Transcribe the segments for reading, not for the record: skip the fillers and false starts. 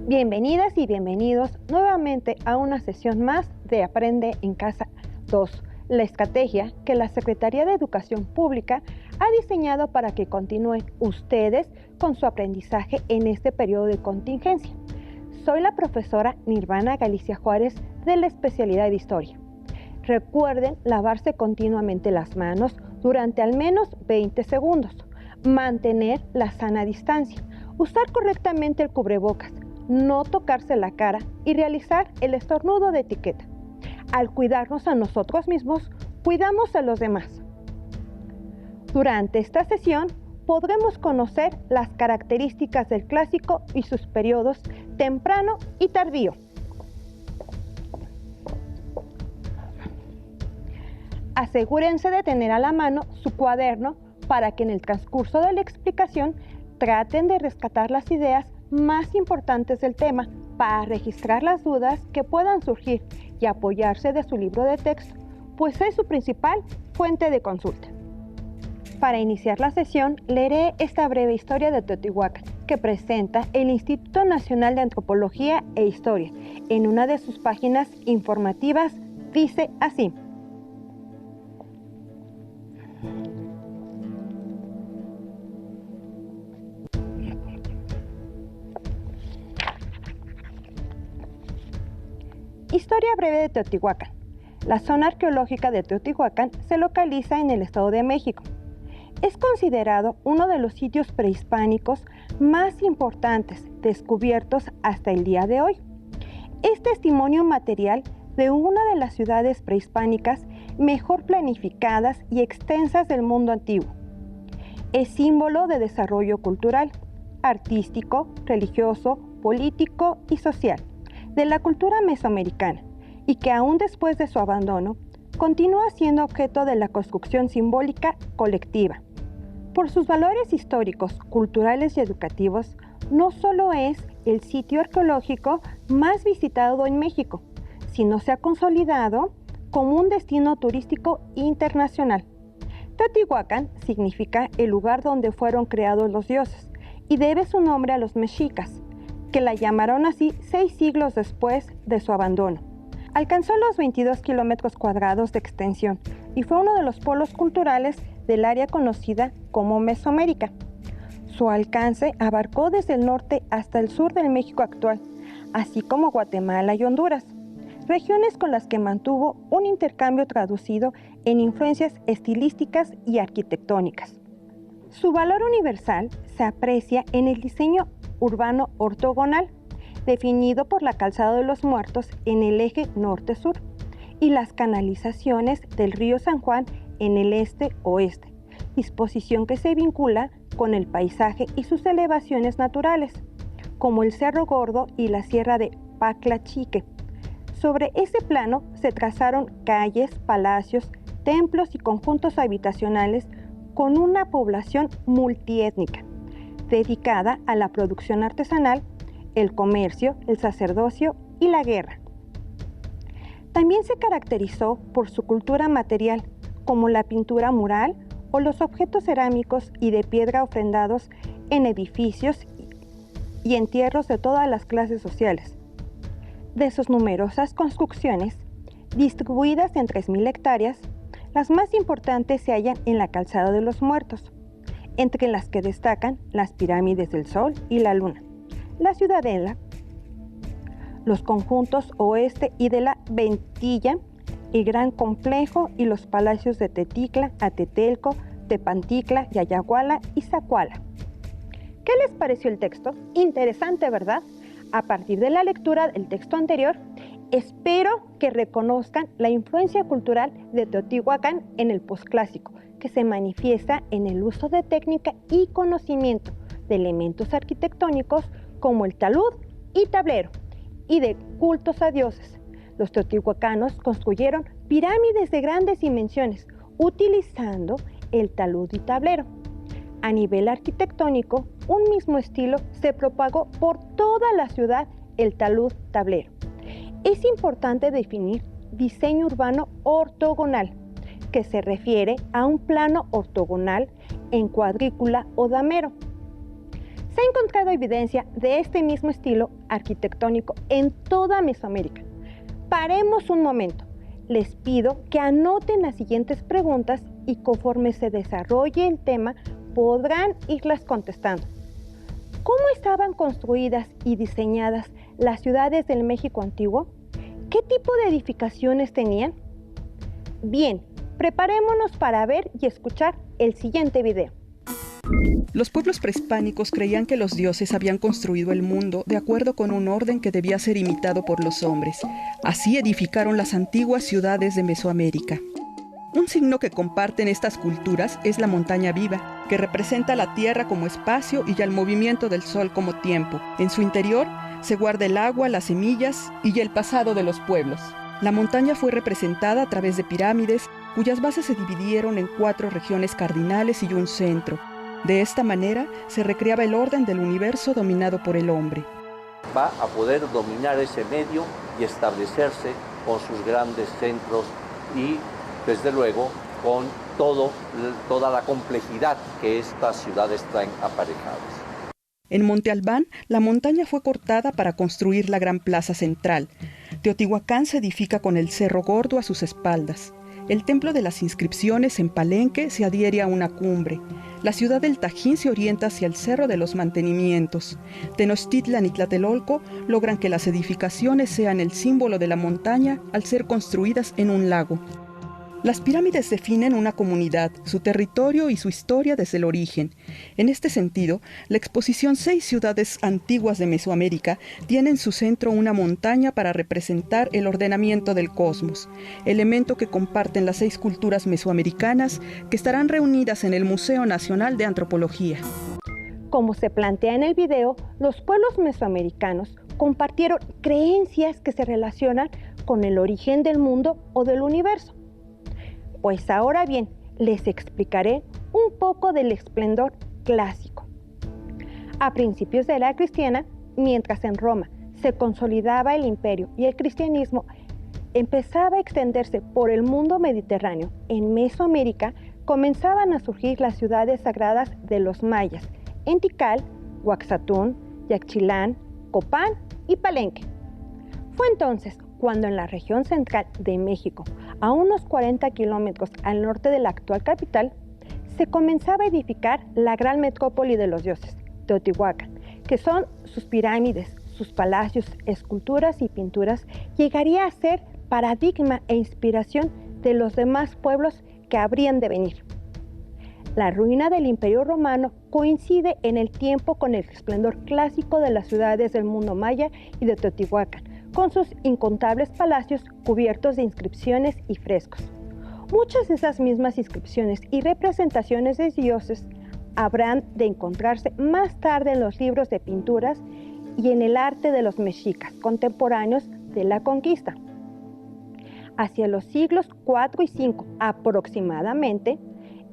Bienvenidas y bienvenidos nuevamente a una sesión más de Aprende en Casa 2, la estrategia que la Secretaría de Educación Pública ha diseñado para que continúen ustedes con su aprendizaje en este periodo de contingencia. Soy la profesora Nirvana Galicia Juárez de la especialidad de Historia. Recuerden lavarse continuamente las manos durante al menos 20 segundos, mantener la sana distancia, usar correctamente el cubrebocas, no tocarse la cara y realizar el estornudo de etiqueta. Al cuidarnos a nosotros mismos, cuidamos a los demás. Durante esta sesión podremos conocer las características del clásico y sus periodos temprano y tardío. Asegúrense de tener a la mano su cuaderno para que en el transcurso de la explicación traten de rescatar las ideas más importantes del tema para registrar las dudas que puedan surgir y apoyarse de su libro de texto, pues es su principal fuente de consulta. Para iniciar la sesión, leeré esta breve historia de Teotihuacán que presenta el Instituto Nacional de Antropología e Historia. En una de sus páginas informativas dice así: Historia breve de Teotihuacán. La zona arqueológica de Teotihuacán se localiza en el Estado de México. Es considerado uno de los sitios prehispánicos más importantes descubiertos hasta el día de hoy. Es testimonio material de una de las ciudades prehispánicas mejor planificadas y extensas del mundo antiguo. Es símbolo de desarrollo cultural, artístico, religioso, político y social de la cultura mesoamericana, y que aún después de su abandono, continúa siendo objeto de la construcción simbólica colectiva. Por sus valores históricos, culturales y educativos, no solo es el sitio arqueológico más visitado en México, sino se ha consolidado como un destino turístico internacional. Teotihuacán significa el lugar donde fueron creados los dioses, y debe su nombre a los mexicas, que la llamaron así 6 siglos después de su abandono. Alcanzó los 22 kilómetros cuadrados de extensión y fue uno de los polos culturales del área conocida como Mesoamérica. Su alcance abarcó desde el norte hasta el sur del México actual, así como Guatemala y Honduras, regiones con las que mantuvo un intercambio traducido en influencias estilísticas y arquitectónicas. Su valor universal se aprecia en el diseño urbano ortogonal, definido por la calzada de los Muertos en el eje norte-sur y las canalizaciones del río San Juan en el este-oeste, disposición que se vincula con el paisaje y sus elevaciones naturales, como el Cerro Gordo y la Sierra de Paclachique. Sobre ese plano se trazaron calles, palacios, templos y conjuntos habitacionales con una población multiétnica, dedicada a la producción artesanal, el comercio, el sacerdocio y la guerra. También se caracterizó por su cultura material, como la pintura mural o los objetos cerámicos y de piedra ofrendados en edificios y entierros de todas las clases sociales. De sus numerosas construcciones, distribuidas en 3,000 hectáreas, las más importantes se hallan en la Calzada de los Muertos, entre las que destacan las pirámides del Sol y la Luna, la Ciudadela, los conjuntos oeste y de la Ventilla, el Gran Complejo y los palacios de Teticla, Atetelco, Tepanticla, Yayaguala y Zacuala. ¿Qué les pareció el texto? Interesante, ¿verdad? A partir de la lectura del texto anterior, espero que reconozcan la influencia cultural de Teotihuacán en el posclásico, que se manifiesta en el uso de técnica y conocimiento de elementos arquitectónicos como el talud y tablero, y de cultos a dioses. Los teotihuacanos construyeron pirámides de grandes dimensiones, utilizando el talud y tablero. A nivel arquitectónico, un mismo estilo se propagó por toda la ciudad, el talud-tablero. Es importante definir diseño urbano ortogonal, que se refiere a un plano ortogonal en cuadrícula o damero. Se ha encontrado evidencia de este mismo estilo arquitectónico en toda Mesoamérica. Paremos un momento. Les pido que anoten las siguientes preguntas y conforme se desarrolle el tema podrán irlas contestando. ¿Cómo estaban construidas y diseñadas las ciudades del México antiguo? ¿Qué tipo de edificaciones tenían? Bien, preparémonos para ver y escuchar el siguiente video. Los pueblos prehispánicos creían que los dioses habían construido el mundo de acuerdo con un orden que debía ser imitado por los hombres. Así edificaron las antiguas ciudades de Mesoamérica. Un signo que comparten estas culturas es la montaña viva, que representa la tierra como espacio y el movimiento del sol como tiempo. En su interior se guarda el agua, las semillas y el pasado de los pueblos. La montaña fue representada a través de pirámides, cuyas bases se dividieron en 4 regiones cardinales y un centro. De esta manera se recreaba el orden del universo dominado por el hombre. Va a poder dominar ese medio y establecerse con sus grandes centros y, desde luego, con toda la complejidad que estas ciudades traen aparejadas. En Monte Albán, la montaña fue cortada para construir la gran plaza central. Teotihuacán se edifica con el Cerro Gordo a sus espaldas. El templo de las inscripciones en Palenque se adhiere a una cumbre. La ciudad del Tajín se orienta hacia el Cerro de los Mantenimientos. Tenochtitlan y Tlatelolco logran que las edificaciones sean el símbolo de la montaña al ser construidas en un lago. Las pirámides definen una comunidad, su territorio y su historia desde el origen. En este sentido, la exposición 6 ciudades antiguas de Mesoamérica tiene en su centro una montaña para representar el ordenamiento del cosmos, elemento que comparten las 6 culturas mesoamericanas que estarán reunidas en el Museo Nacional de Antropología. Como se plantea en el video, los pueblos mesoamericanos compartieron creencias que se relacionan con el origen del mundo o del universo. Pues ahora bien, les explicaré un poco del esplendor clásico. A principios de la era cristiana, mientras en Roma se consolidaba el imperio y el cristianismo empezaba a extenderse por el mundo mediterráneo, en Mesoamérica comenzaban a surgir las ciudades sagradas de los mayas, en Tikal, Huaxatún, Yaxchilán, Copán y Palenque. Fue entonces cuando en la región central de México, a unos 40 kilómetros al norte de la actual capital, se comenzaba a edificar la gran metrópoli de los dioses, Teotihuacán, que son sus pirámides, sus palacios, esculturas y pinturas, llegaría a ser paradigma e inspiración de los demás pueblos que habrían de venir. La ruina del Imperio Romano coincide en el tiempo con el esplendor clásico de las ciudades del mundo maya y de Teotihuacán, con sus incontables palacios cubiertos de inscripciones y frescos. Muchas de esas mismas inscripciones y representaciones de dioses habrán de encontrarse más tarde en los libros de pinturas y en el arte de los mexicas contemporáneos de la conquista. Hacia los siglos IV y V aproximadamente,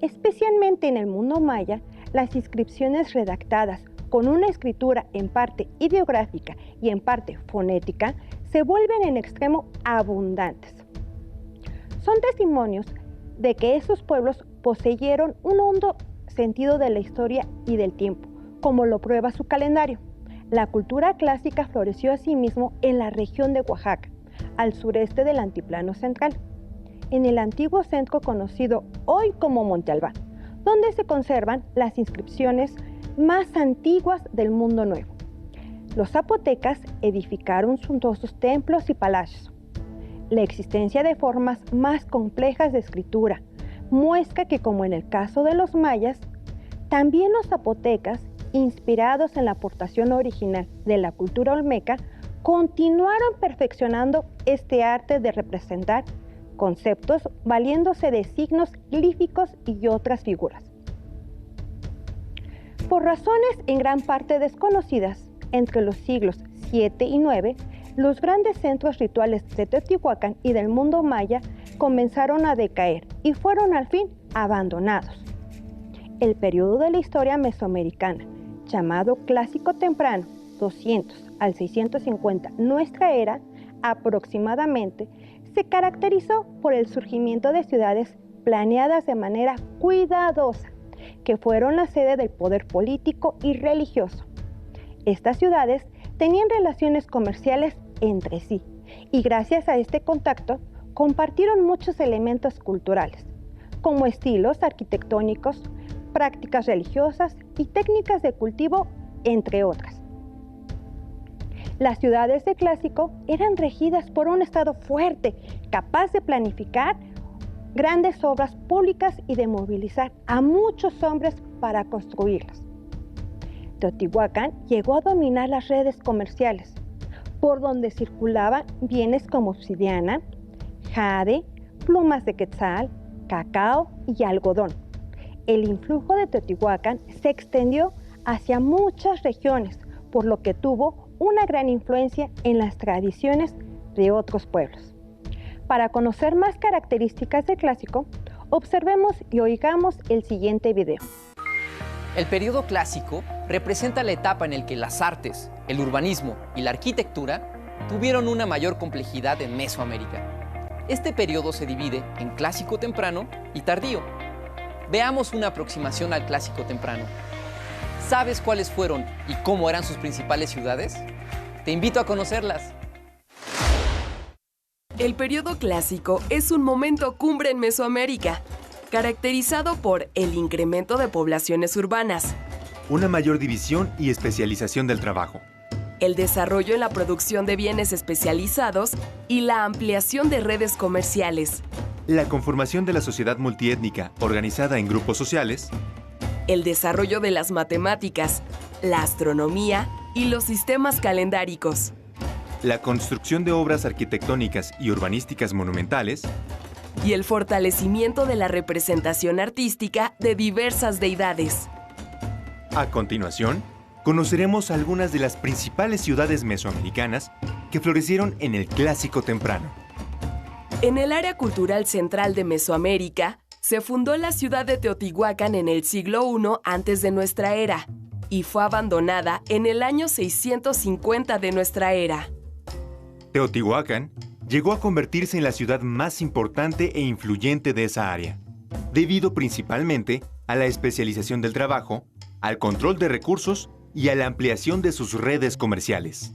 especialmente en el mundo maya, las inscripciones redactadas con una escritura en parte ideográfica y en parte fonética, se vuelven en extremo abundantes. Son testimonios de que esos pueblos poseyeron un hondo sentido de la historia y del tiempo, como lo prueba su calendario. La cultura clásica floreció asimismo en la región de Oaxaca, al sureste del Altiplano Central, en el antiguo centro conocido hoy como Monte Albán, donde se conservan las inscripciones más antiguas del mundo nuevo. Los zapotecas edificaron suntuosos templos y palacios. La existencia de formas más complejas de escritura muestra que, como en el caso de los mayas, también los zapotecas, inspirados en la aportación original de la cultura olmeca, continuaron perfeccionando este arte de representar conceptos valiéndose de signos glíficos y otras figuras. Por razones en gran parte desconocidas, entre los siglos VII y IX, los grandes centros rituales de Teotihuacán y del mundo maya comenzaron a decaer y fueron al fin abandonados. El periodo de la historia mesoamericana, llamado Clásico Temprano, 200 al 650 nuestra era, aproximadamente, se caracterizó por el surgimiento de ciudades planeadas de manera cuidadosa, que fueron la sede del poder político y religioso. Estas ciudades tenían relaciones comerciales entre sí y gracias a este contacto compartieron muchos elementos culturales, como estilos arquitectónicos, prácticas religiosas y técnicas de cultivo, entre otras. Las ciudades de Clásico eran regidas por un Estado fuerte, capaz de planificar grandes obras públicas y de movilizar a muchos hombres para construirlas. Teotihuacán llegó a dominar las redes comerciales, por donde circulaban bienes como obsidiana, jade, plumas de quetzal, cacao y algodón. El influjo de Teotihuacán se extendió hacia muchas regiones, por lo que tuvo una gran influencia en las tradiciones de otros pueblos. Para conocer más características de Clásico, observemos y oigamos el siguiente video. El periodo clásico representa la etapa en la que las artes, el urbanismo y la arquitectura tuvieron una mayor complejidad en Mesoamérica. Este periodo se divide en clásico temprano y tardío. Veamos una aproximación al clásico temprano. ¿Sabes cuáles fueron y cómo eran sus principales ciudades? Te invito a conocerlas. El periodo clásico es un momento cumbre en Mesoamérica, caracterizado por el incremento de poblaciones urbanas, una mayor división y especialización del trabajo, el desarrollo en la producción de bienes especializados y la ampliación de redes comerciales, la conformación de la sociedad multiétnica organizada en grupos sociales, el desarrollo de las matemáticas, la astronomía y los sistemas calendáricos, la construcción de obras arquitectónicas y urbanísticas monumentales, y el fortalecimiento de la representación artística de diversas deidades. A continuación, conoceremos algunas de las principales ciudades mesoamericanas que florecieron en el Clásico temprano. En el área cultural central de Mesoamérica, se fundó la ciudad de Teotihuacán en el siglo I antes de nuestra era y fue abandonada en el año 650 de nuestra era. Teotihuacán llegó a convertirse en la ciudad más importante e influyente de esa área, debido principalmente a la especialización del trabajo, al control de recursos y a la ampliación de sus redes comerciales.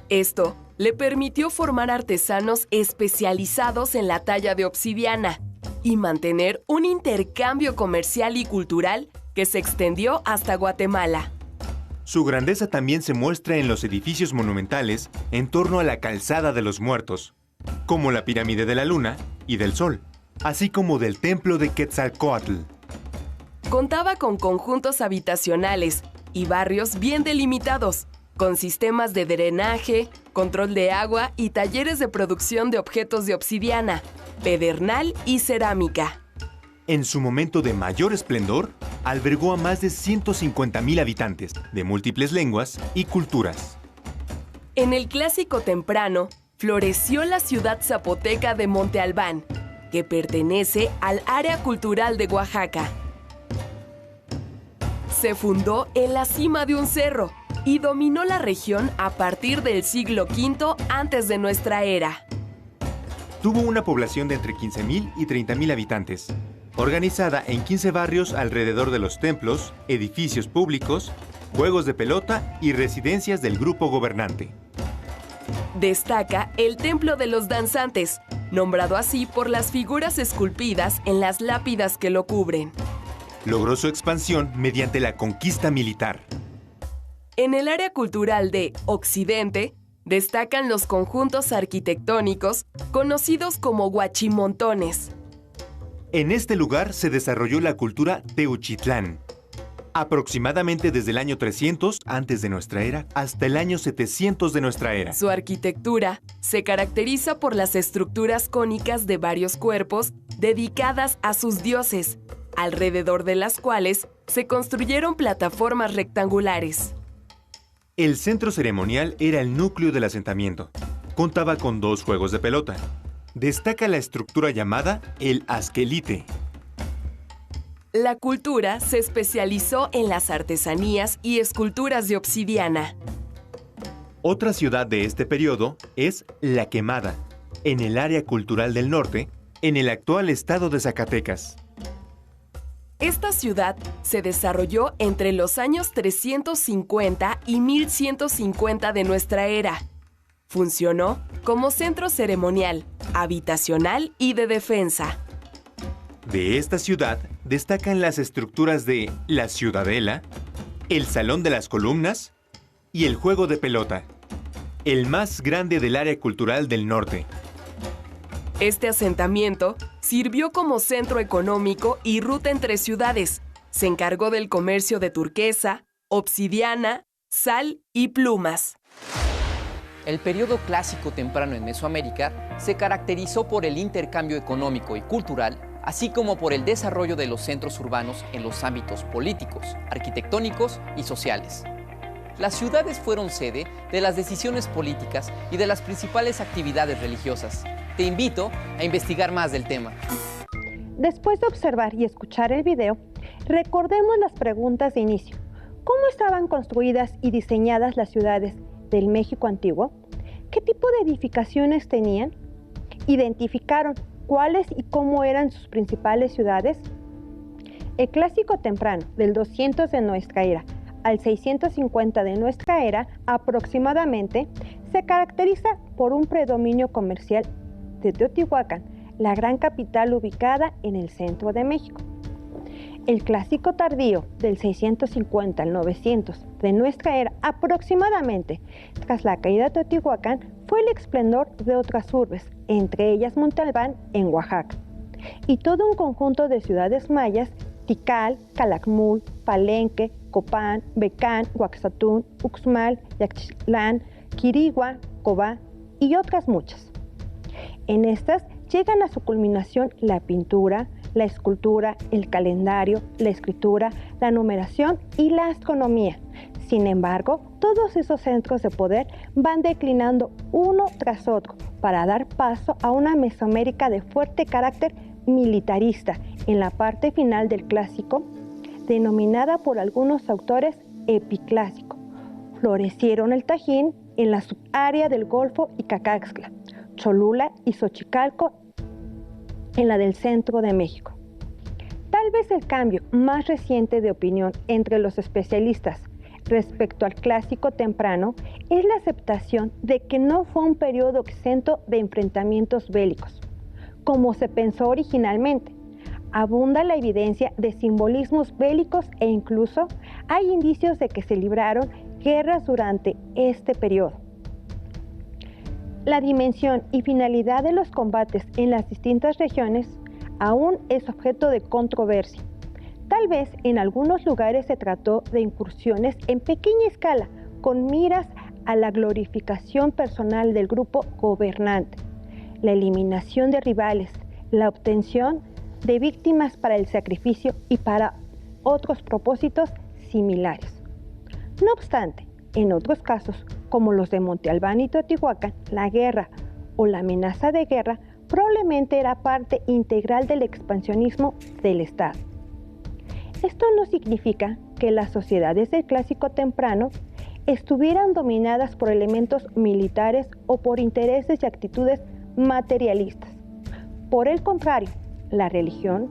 Esto le permitió formar artesanos especializados en la talla de obsidiana y mantener un intercambio comercial y cultural que se extendió hasta Guatemala. Su grandeza también se muestra en los edificios monumentales en torno a la Calzada de los Muertos, como la Pirámide de la Luna y del Sol, así como del Templo de Quetzalcóatl. Contaba con conjuntos habitacionales y barrios bien delimitados, con sistemas de drenaje, control de agua y talleres de producción de objetos de obsidiana, pedernal y cerámica. En su momento de mayor esplendor, albergó a más de 150,000 habitantes de múltiples lenguas y culturas. En el Clásico temprano, floreció la ciudad zapoteca de Monte Albán, que pertenece al área cultural de Oaxaca. Se fundó en la cima de un cerro y dominó la región a partir del siglo V antes de nuestra era. Tuvo una población de entre 15,000 y 30,000 habitantes, organizada en 15 barrios alrededor de los templos, edificios públicos, juegos de pelota y residencias del grupo gobernante. Destaca el Templo de los Danzantes, nombrado así por las figuras esculpidas en las lápidas que lo cubren. Logró su expansión mediante la conquista militar. En el área cultural de Occidente, destacan los conjuntos arquitectónicos conocidos como huachimontones. En este lugar se desarrolló la cultura Teuchitlán, aproximadamente desde el año 300 antes de nuestra era hasta el año 700 de nuestra era. Su arquitectura se caracteriza por las estructuras cónicas de varios cuerpos dedicadas a sus dioses, alrededor de las cuales se construyeron plataformas rectangulares. El centro ceremonial era el núcleo del asentamiento. Contaba con 2 juegos de pelota. Destaca la estructura llamada el asquelite. La cultura se especializó en las artesanías y esculturas de obsidiana. Otra ciudad de este periodo es La Quemada, en el área cultural del norte, en el actual estado de Zacatecas. Esta ciudad se desarrolló entre los años 350 y 1150 de nuestra era. Funcionó como centro ceremonial, habitacional y de defensa. De esta ciudad destacan las estructuras de la Ciudadela, el Salón de las Columnas y el Juego de Pelota, el más grande del área cultural del norte. Este asentamiento sirvió como centro económico y ruta entre ciudades. Se encargó del comercio de turquesa, obsidiana, sal y plumas. El periodo clásico temprano en Mesoamérica se caracterizó por el intercambio económico y cultural, así como por el desarrollo de los centros urbanos en los ámbitos políticos, arquitectónicos y sociales. Las ciudades fueron sede de las decisiones políticas y de las principales actividades religiosas. Te invito a investigar más del tema. Después de observar y escuchar el video, recordemos las preguntas de inicio. ¿Cómo estaban construidas y diseñadas las ciudades del México antiguo? ¿Qué tipo de edificaciones tenían? ¿Identificaron cuáles y cómo eran sus principales ciudades? El clásico temprano, del 200 de nuestra era al 650 de nuestra era aproximadamente, se caracteriza por un predominio comercial de Teotihuacán, la gran capital ubicada en el centro de México. El clásico tardío, del 650 al 900 de nuestra era aproximadamente, tras la caída de Teotihuacán, fue el esplendor de otras urbes, entre ellas Montalbán en Oaxaca, y todo un conjunto de ciudades mayas: Tikal, Calakmul, Palenque, Copán, Becán, Huaxatún, Uxmal, Yaxchilán, Quirigua, Cobá y otras muchas. En estas llegan a su culminación la pintura, la escultura, el calendario, la escritura, la numeración y la astronomía. Sin embargo, todos esos centros de poder van declinando uno tras otro para dar paso a una Mesoamérica de fuerte carácter militarista en la parte final del clásico, denominada por algunos autores epiclásico. Florecieron el Tajín en la subárea del Golfo y Cacaxtla, Cholula y Xochicalco en la del centro de México. Tal vez el cambio más reciente de opinión entre los especialistas respecto al clásico temprano es la aceptación de que no fue un periodo exento de enfrentamientos bélicos, como se pensó originalmente. Abunda la evidencia de simbolismos bélicos e incluso hay indicios de que se libraron guerras durante este periodo. La dimensión y finalidad de los combates en las distintas regiones aún es objeto de controversia. Tal vez en algunos lugares se trató de incursiones en pequeña escala con miras a la glorificación personal del grupo gobernante, la eliminación de rivales, la obtención de víctimas para el sacrificio y para otros propósitos similares. No obstante, en otros casos, como los de Monte Albán y Teotihuacán, la guerra o la amenaza de guerra probablemente era parte integral del expansionismo del Estado. Esto no significa que las sociedades del clásico temprano estuvieran dominadas por elementos militares o por intereses y actitudes materialistas. Por el contrario, la religión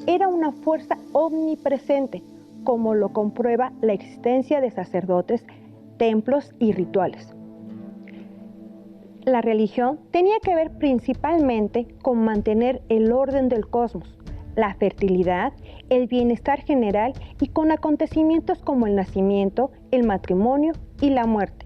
era una fuerza omnipresente, como lo comprueba la existencia de sacerdotes, templos y rituales. La religión tenía que ver principalmente con mantener el orden del cosmos, la fertilidad, el bienestar general y con acontecimientos como el nacimiento, el matrimonio y la muerte.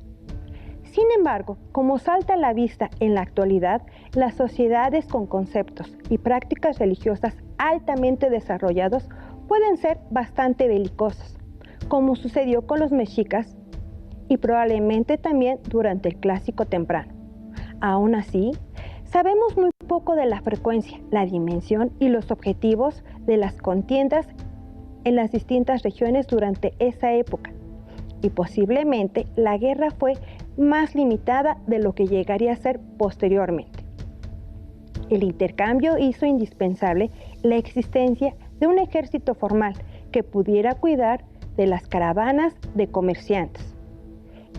Sin embargo, como salta a la vista en la actualidad, las sociedades con conceptos y prácticas religiosas altamente desarrollados pueden ser bastante belicosas, como sucedió con los mexicas y probablemente también durante el clásico temprano. Aún así, sabemos muy poco de la frecuencia, la dimensión y los objetivos de las contiendas en las distintas regiones durante esa época, y posiblemente la guerra fue más limitada de lo que llegaría a ser posteriormente. El intercambio hizo indispensable la existencia de un ejército formal que pudiera cuidar de las caravanas de comerciantes.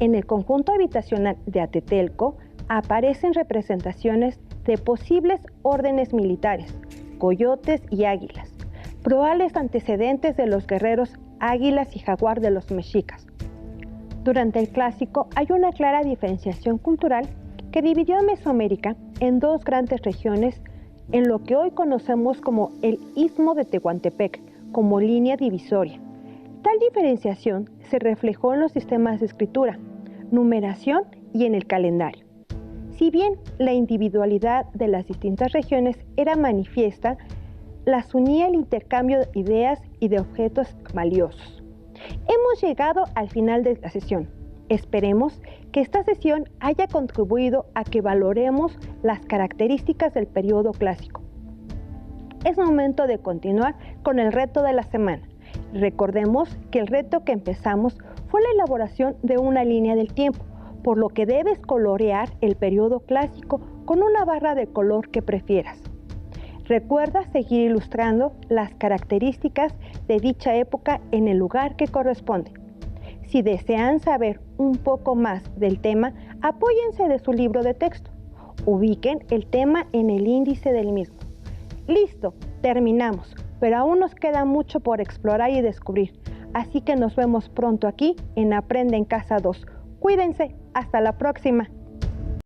En el conjunto habitacional de Atetelco aparecen representaciones de posibles órdenes militares, coyotes y águilas, probables antecedentes de los guerreros águilas y jaguar de los mexicas. Durante el Clásico hay una clara diferenciación cultural que dividió a Mesoamérica en dos grandes regiones en lo que hoy conocemos como el Istmo de Tehuantepec, como línea divisoria. Tal diferenciación se reflejó en los sistemas de escritura, numeración y en el calendario. Si bien la individualidad de las distintas regiones era manifiesta, las unía el intercambio de ideas y de objetos valiosos. Hemos llegado al final de la sesión. Esperemos que esta sesión haya contribuido a que valoremos las características del periodo clásico. Es momento de continuar con el reto de la semana. Recordemos que el reto que empezamos fue la elaboración de una línea del tiempo, por lo que debes colorear el periodo clásico con una barra de color que prefieras. Recuerda seguir ilustrando las características de dicha época en el lugar que corresponde. Si desean saber un poco más del tema, apóyense de su libro de texto. Ubiquen el tema en el índice del mismo. Listo, terminamos, pero aún nos queda mucho por explorar y descubrir. Así que nos vemos pronto aquí en Aprende en Casa 2. Cuídense, hasta la próxima.